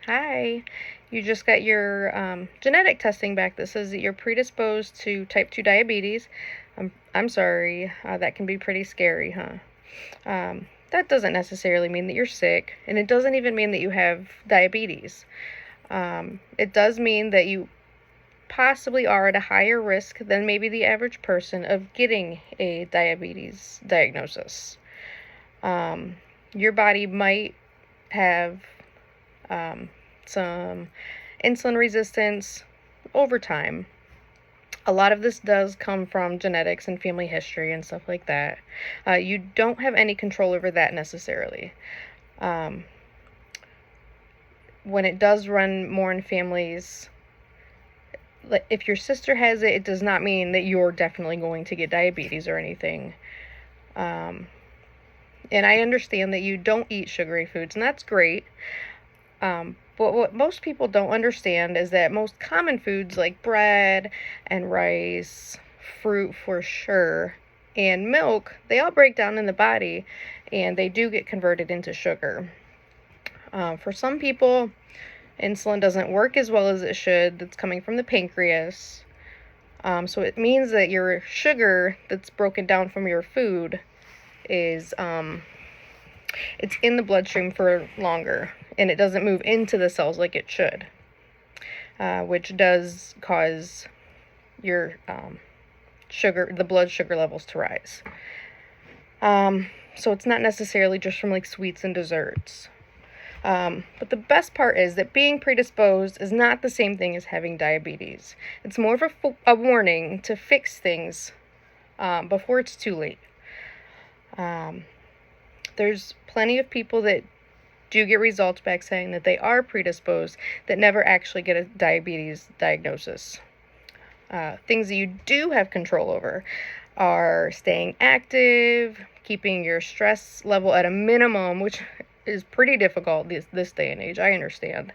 Hi, you just got your genetic testing back that says that you're predisposed to type 2 diabetes. I'm sorry, that can be pretty scary, huh? That doesn't necessarily mean that you're sick, and it doesn't even mean that you have diabetes. It does mean that you possibly are at a higher risk than maybe the average person of getting a diabetes diagnosis. Your body might have some insulin resistance over time. A lot of this does come from genetics and family history and stuff like that. You don't have any control over that necessarily. When it does run more in families, if your sister has it, it does not mean that you're definitely going to get diabetes or anything. And I understand that you don't eat sugary foods, and that's great. But what most people don't understand is that most common foods like bread and rice, fruit for sure, and milk, they all break down in the body and they do get converted into sugar. For some people, insulin doesn't work as well as it should. That's coming from the pancreas. So it means that your sugar that's broken down from your food is it's in the bloodstream for longer, and it doesn't move into the cells like it should, which does cause your the blood sugar levels to rise. So it's not necessarily just from like sweets and desserts. But the best part is that being predisposed is not the same thing as having diabetes. It's more of a warning to fix things before it's too late. There's plenty of people that do get results back saying that they are predisposed that never actually get a diabetes diagnosis. Things that you do have control over are staying active, keeping your stress level at a minimum, which is pretty difficult this day and age, I understand.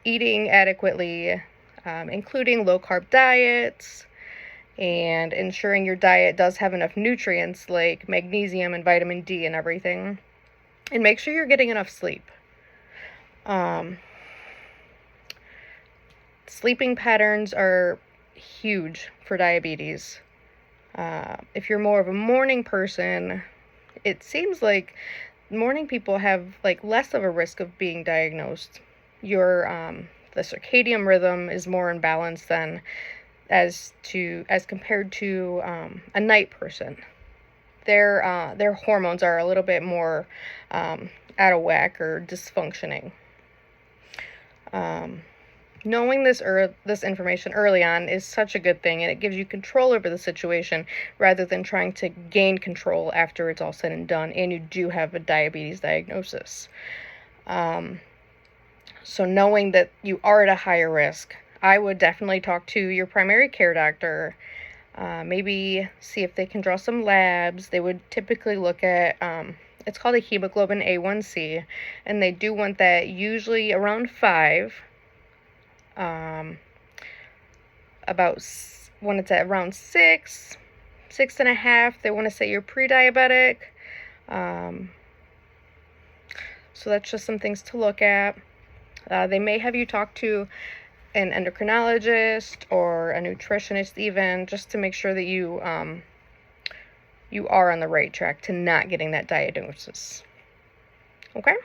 Eating adequately, including low-carb diets, and ensuring your diet does have enough nutrients like magnesium and vitamin D and everything. And make sure you're getting enough sleep. Sleeping patterns are huge for diabetes. If you're more of a morning person, it seems like morning people have like less of a risk of being diagnosed. Your the circadian rhythm is more in balance than as compared to a night person. Their hormones are a little bit more out of whack or dysfunctioning. Knowing this information early on is such a good thing, and it gives you control over the situation rather than trying to gain control after it's all said and done and you do have a diabetes diagnosis. So knowing that you are at a higher risk, I would definitely talk to your primary care doctor. Maybe see if they can draw some labs. They would typically look at, it's called a hemoglobin A1C, and they do want that usually around 5. When it's at around 6, 6.5, they want to say you're pre-diabetic. So that's just some things to look at. They may have you talk to an endocrinologist or a nutritionist even, just to make sure that you are on the right track to not getting that diagnosis. Okay?